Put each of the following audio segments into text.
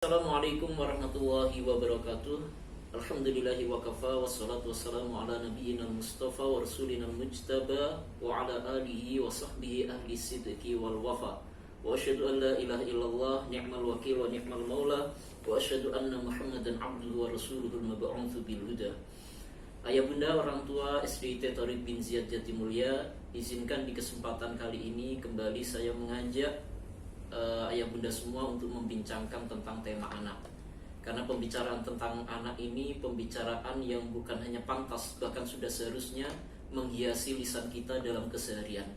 Assalamualaikum warahmatullahi wabarakatuh. Alhamdulillahi wa kafa, wassalatu wassalamu ala nabiyyina al-mustafa wa rasulina al-mujtaba wa ala alihi wa sahbihi ahli sidqi wal wafa. Wa asyhadu an la ilaha illallah ni'mal wakil wa ni'mal maula wa asyhadu anna Muhammadan abduhu wa rasuluhul mab'utsu bil huda. Ayah bunda, orang tua SDIT Thoriq bin Ziyad Jatimulya, izinkan di kesempatan kali ini kembali saya mengajak ayah bunda semua untuk membincangkan tentang tema anak. Karena pembicaraan tentang anak ini pembicaraan yang bukan hanya pantas, bahkan sudah seharusnya menghiasi lisan kita dalam keseharian.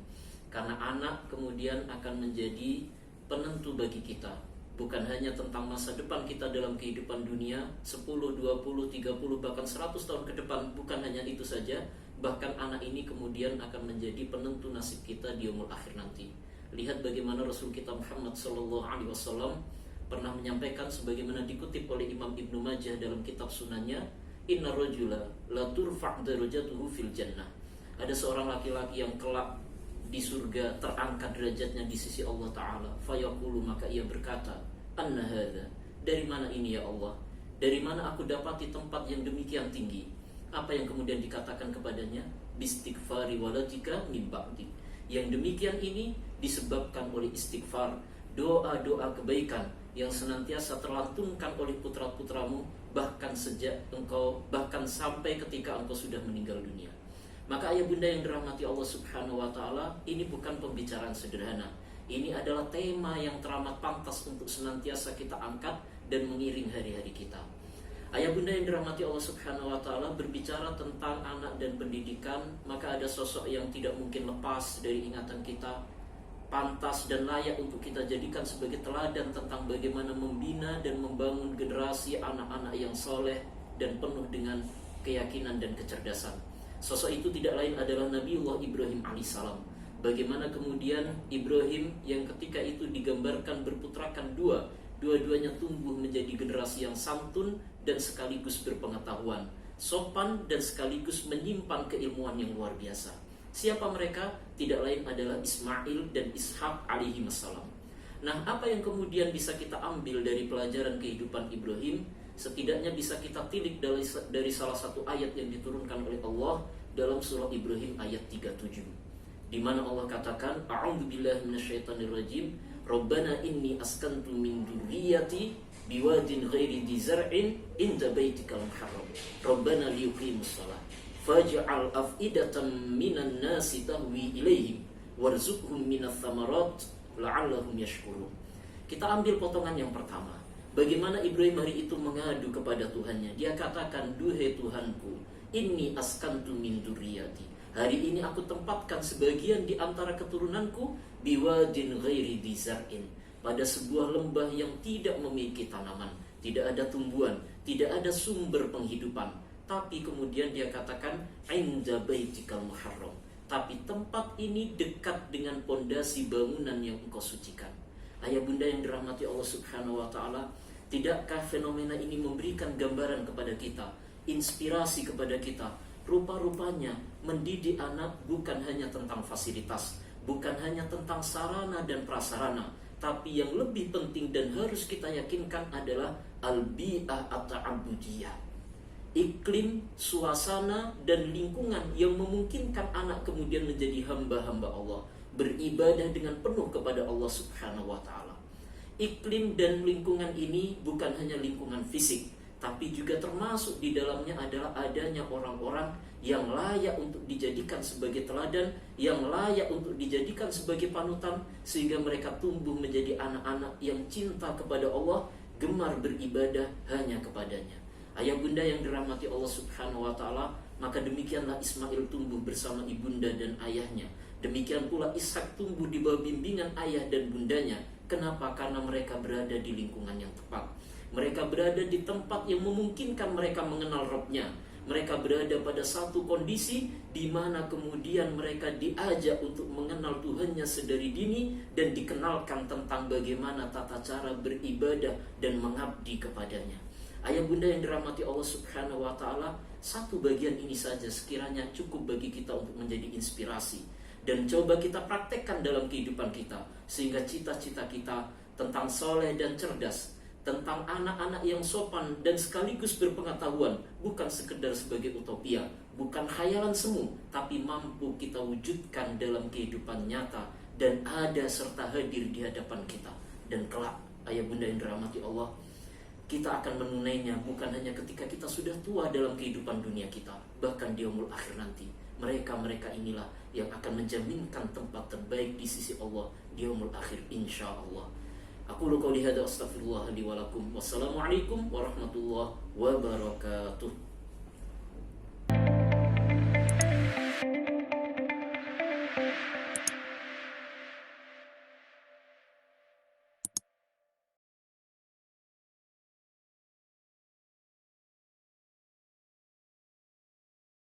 Karena anak kemudian akan menjadi penentu bagi kita, bukan hanya tentang masa depan kita dalam kehidupan dunia 10, 20, 30, bahkan 100 tahun ke depan. Bukan hanya itu saja, bahkan anak ini kemudian akan menjadi penentu nasib kita di yaumul akhir nanti. Lihat bagaimana Rasul kita Muhammad SAW pernah menyampaikan sebagaimana dikutip oleh Imam Ibnu Majah dalam kitab sunannya, Inna rajula la turfa' darajatuhu fil jannah. Ada seorang laki-laki yang kelak di surga terangkat derajatnya di sisi Allah Ta'ala. Fayaqulu, maka ia berkata, Anna hadha, dari mana ini ya Allah? Dari mana aku dapati tempat yang demikian tinggi? Apa yang kemudian dikatakan kepadanya? Bistighfari waladika min ba'di. Yang demikian ini disebabkan oleh istighfar, doa-doa kebaikan yang senantiasa terlantunkan oleh putra-putramu bahkan sampai ketika engkau sudah meninggal dunia. Maka ayah bunda yang dirahmati Allah Subhanahu wa taala, ini bukan pembicaraan sederhana. Ini adalah tema yang teramat pantas untuk senantiasa kita angkat dan mengiring hari-hari kita. Ayah bunda yang dirahmati Allah Subhanahu wa taala, berbicara tentang anak dan pendidikan, maka ada sosok yang tidak mungkin lepas dari ingatan kita, pantas dan layak untuk kita jadikan sebagai teladan tentang bagaimana membina dan membangun generasi anak-anak yang soleh dan penuh dengan keyakinan dan kecerdasan. Sosok itu tidak lain adalah Nabiullah Ibrahim alaihissalam. Bagaimana kemudian Ibrahim yang ketika itu digambarkan berputrakan dua-duanya tumbuh menjadi generasi yang santun dan sekaligus berpengetahuan, sopan dan sekaligus menyimpan keilmuan yang luar biasa. Siapa mereka? Tidak lain adalah Ismail dan Ishak alaihi wassalam. Nah, apa yang kemudian bisa kita ambil dari pelajaran kehidupan Ibrahim? Setidaknya bisa kita tilik dari salah satu ayat yang diturunkan oleh Allah dalam surah Ibrahim ayat 37, di mana Allah katakan, A'udzubillahi minasyaitonirrajim, Rabbana inni askantu min dzurriyyati biwadin ghairi dzi zar'in inda baitikal muharram Rabbana liyuqimus shalah faj'al af'idatan minan nasi tahwi ilaihim warzuqhum minats tsamarat la'allahum yashkurun. Kita ambil potongan yang pertama. Bagaimana Ibrahim hari itu mengadu kepada Tuhannya. Dia katakan, duhai Tuhanku, inni askantu min dzurriyyati, hari ini aku tempatkan sebagian di antara keturunanku biwadin ghairi dzi zar'in, pada sebuah lembah yang tidak memiliki tanaman, tidak ada tumbuhan, tidak ada sumber penghidupan. Tapi kemudian dia katakan inda baitikal muharram, tapi tempat ini dekat dengan pondasi bangunan yang engkau sucikan. Ayah bunda yang dirahmati Allah Subhanahu wa taala, tidakkah fenomena ini memberikan gambaran kepada kita, inspirasi kepada kita? Rupa-rupanya mendidik anak bukan hanya tentang fasilitas, bukan hanya tentang sarana dan prasarana, tapi yang lebih penting dan harus kita yakinkan adalah al-bi'ah at-ta'abbudiyah, iklim, suasana, dan lingkungan yang memungkinkan anak kemudian menjadi hamba-hamba Allah, beribadah dengan penuh kepada Allah Subhanahu wa ta'ala. Iklim dan lingkungan ini bukan hanya lingkungan fisik, tapi juga termasuk di dalamnya adalah adanya orang-orang yang layak untuk dijadikan sebagai teladan, yang layak untuk dijadikan sebagai panutan, sehingga mereka tumbuh menjadi anak-anak yang cinta kepada Allah, gemar beribadah hanya kepadanya. Ayah bunda yang dirahmati Allah Subhanahu wa ta'ala, maka demikianlah Ismail tumbuh bersama ibunda dan ayahnya. Demikian pula Ishak tumbuh di bawah bimbingan ayah dan bundanya. Kenapa? Karena mereka berada di lingkungan yang tepat. Mereka berada di tempat yang memungkinkan mereka mengenal Rabb-nya. Mereka berada pada satu kondisi di mana kemudian mereka diajak untuk mengenal Tuhannya sedari dini dan dikenalkan tentang bagaimana tata cara beribadah dan mengabdi kepadanya. Ayah bunda yang dirahmati Allah Subhanahu wa ta'ala, satu bagian ini saja sekiranya cukup bagi kita untuk menjadi inspirasi. Dan coba kita praktekkan dalam kehidupan kita, sehingga cita-cita kita tentang soleh dan cerdas, tentang anak-anak yang sopan dan sekaligus berpengetahuan, bukan sekedar sebagai utopia, bukan khayalan semu, tapi mampu kita wujudkan dalam kehidupan nyata dan ada serta hadir di hadapan kita. Dan kelak, ayah bunda yang dirahmati Allah, kita akan menunainya bukan hanya ketika kita sudah tua dalam kehidupan dunia kita, bahkan di yaumul akhir nanti. Mereka inilah yang akan menjaminkan tempat terbaik di sisi Allah di yaumul akhir, insya Allah. Aku qouli hadza astaghfirullah li wa lakum. Wassalamualaikum warahmatullahi wabarakatuh.